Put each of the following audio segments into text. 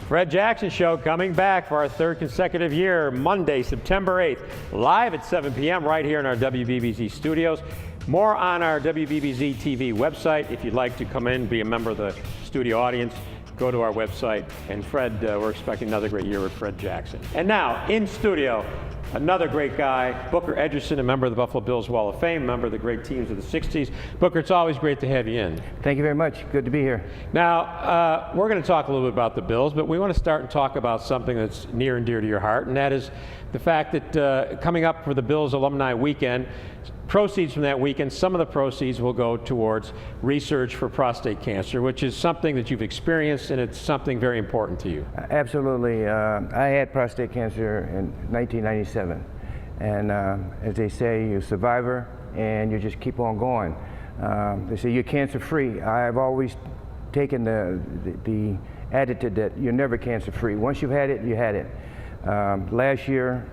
Fred Jackson Show coming back for our third consecutive year, Monday, September 8th, live at 7 p.m. right here in our WBBZ studios. More on our WBBZ-TV website. If you'd like to come in, be a member of the studio audience, go to our website. And Fred, we're expecting another great year with Fred Jackson. And now, in studio, another great guy, Booker Edgerson, a member of the Buffalo Bills Wall of Fame, member of the great teams of the 60s. Booker, it's always great to have you in. Thank you very much. Good to be here. Now, we're going to talk a little bit about the Bills, but we want to start and talk about something that's near and dear to your heart, and that is the fact that coming up for the Bills Alumni Weekend, proceeds from that weekend, some of the proceeds will go towards research for prostate cancer, which is something that you've experienced, and it's something very important to you. Absolutely. I had prostate cancer in 1997, and as they say, you're a survivor, and you just keep on going. They say you're cancer-free. I've always taken the attitude that you're never cancer-free. Once you've had it, you had it. Last year,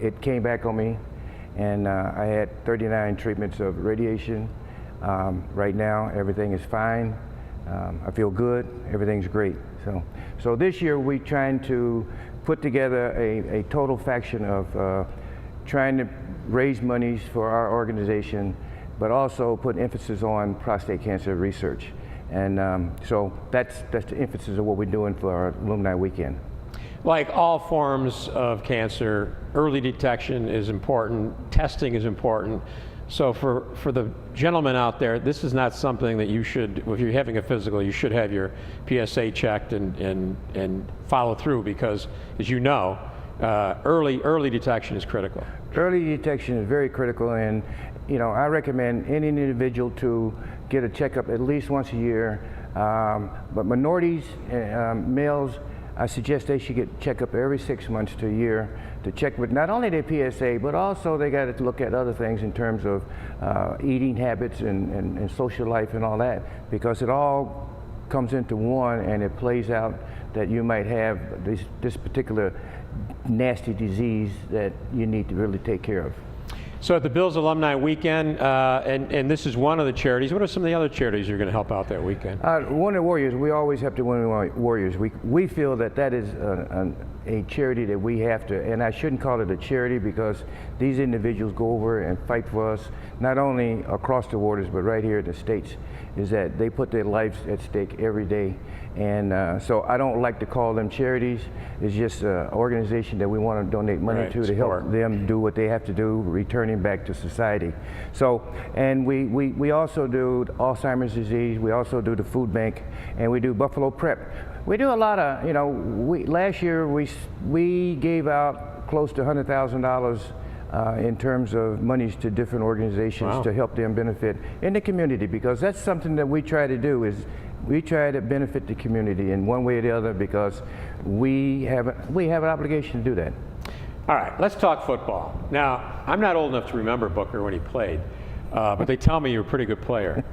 it came back on me, and I had 39 treatments of radiation. Right now, everything is fine. I feel good. Everything's great. So this year, we're trying to put together a total faction of trying to raise monies for our organization, but also put emphasis on prostate cancer research. And so that's the emphasis of what we're doing for our Alumni Weekend. Like all forms of cancer, early detection is important, testing is important. So for the gentleman out there, this is not something that you should, if you're having a physical, you should have your PSA checked and follow through, because as you know, early detection is critical. Early detection is very critical, and I recommend any individual to get a checkup at least once a year. But minorities, males, I suggest they should get checkup every 6 months to a year to check with not only their PSA, but also they got to look at other things in terms of eating habits and social life and all that, because it all comes into one, and it plays out that you might have this particular nasty disease that you need to really take care of. So at the Bills Alumni Weekend, and this is one of the charities, what are some of the other charities you're going to help out that weekend? WNY Warriors, we always have to WNY Warriors. We feel that is a charity that we have to, and I shouldn't call it a charity, because these individuals go over and fight for us, not only across the waters, but right here in the States, is that they put their lives at stake every day. And so I don't like to call them charities. It's just an organization that we want to donate money to help them do what they have to do, returning back to society. So, and we also do Alzheimer's disease, we also do the food bank, and we do Buffalo Prep. We do a lot of, last year we gave out close to $100,000 in terms of monies to different organizations to help them benefit in the community, because that's something that we try to do, is we try to benefit the community in one way or the other, because we have an obligation to do that. All right, let's talk football. Now, I'm not old enough to remember Booker when he played, but they tell me you're a pretty good player.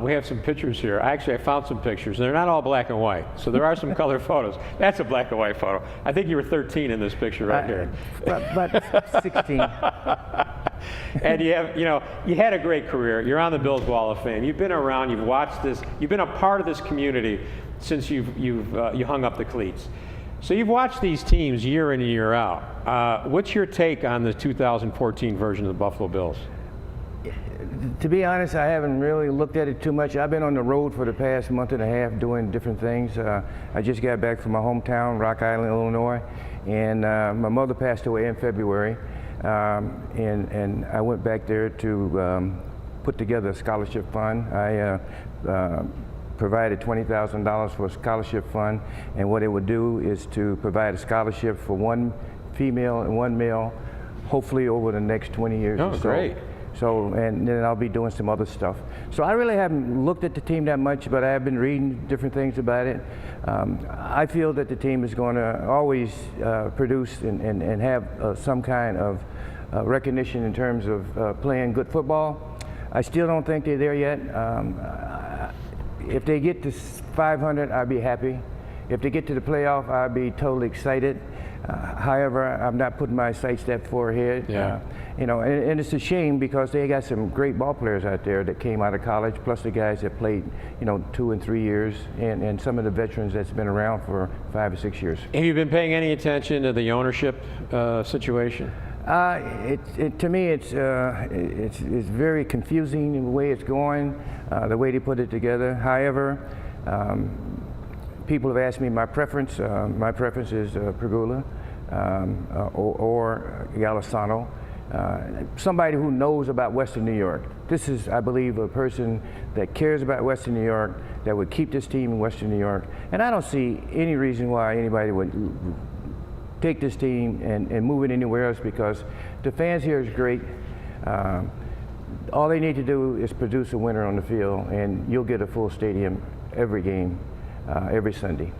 We have some pictures here. I found some pictures, and they're not all black and white, so there are some color photos. That's a black and white photo. I think you were 13 in this picture right here. But 16. And you had a great career. You're on the Bills Wall of Fame. You've been around. You've watched this. You've been a part of this community since you hung up the cleats. So you've watched these teams year in and year out. What's your take on the 2014 version of the Buffalo Bills? To be honest, I haven't really looked at it too much. I've been on the road for the past month and a half doing different things. I just got back from my hometown, Rock Island, Illinois, and my mother passed away in February, and I went back there to put together a scholarship fund. I provided $20,000 for a scholarship fund, and what it would do is to provide a scholarship for one female and one male, hopefully over the next 20 years or so. Great. So, and then I'll be doing some other stuff. So I really haven't looked at the team that much, but I have been reading different things about it. I feel that the team is going to always produce and have some kind of recognition in terms of playing good football. I still don't think they're there yet. If they get to 500, I'd be happy. If they get to the playoff, I'd be totally excited. However, I'm not putting my sights that far ahead. Yeah. You know, and it's a shame because they got some great ball players out there that came out of college, plus the guys that played, you know, 2 and 3 years, and some of the veterans that's been around for 5 or 6 years. Have you been paying any attention to the ownership situation? To me, it's very confusing in the way it's going, the way they put it together. However, people have asked me my preference. My preference is Pergula or Golisano. Somebody who knows about Western New York. This is, I believe, a person that cares about Western New York, that would keep this team in Western New York. And I don't see any reason why anybody would take this team and move it anywhere else, because the fans here is great. All they need to do is produce a winner on the field, and you'll get a full stadium every game, every Sunday.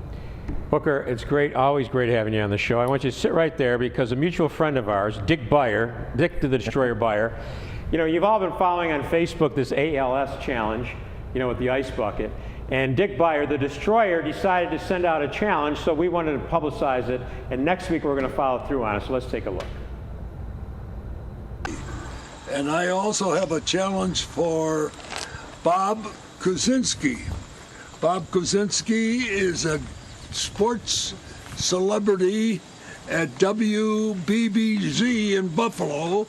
Booker, it's great, always great having you on the show. I want you to sit right there because a mutual friend of ours, Dick Beyer, Dick to the Destroyer Beyer, you know, you've all been following on Facebook this ALS challenge, you know, with the ice bucket. And Dick Beyer, the Destroyer, decided to send out a challenge, so we wanted to publicize it. And next week we're going to follow through on it, so let's take a look. And I also have a challenge for Bob Kuzinski. Bob Kuzinski is a sports celebrity at WBBZ in Buffalo,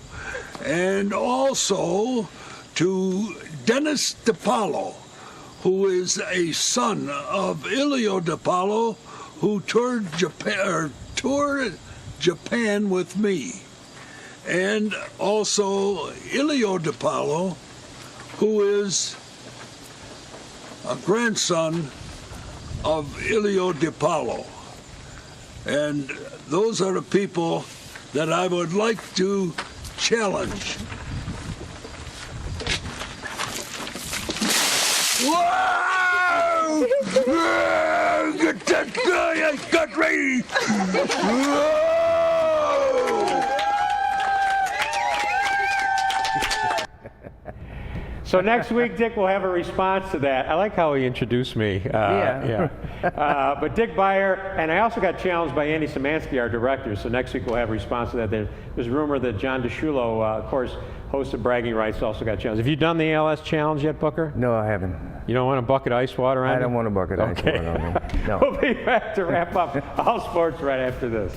and also to Dennis DiPaolo, who is a son of Ilio DiPaolo, who toured Japan with me, and also Ilio DiPaolo, who is a grandson of Ilio DiPaolo. And those are the people that I would like to challenge. Whoa! Get that guy! I got ready! Whoa! So next week, Dick will have a response to that. I like how he introduced me. But Dick Beyer, and I also got challenged by Andy Szymanski, our director, so next week we'll have a response to that. There's rumor that John DeShulo, of course, host of Bragging Rights, also got challenged. Have you done the ALS challenge yet, Booker? No, I haven't. You don't want a bucket of ice water on you? I don't want a bucket of ice water on me. No. We'll be back to wrap up all sports right after this.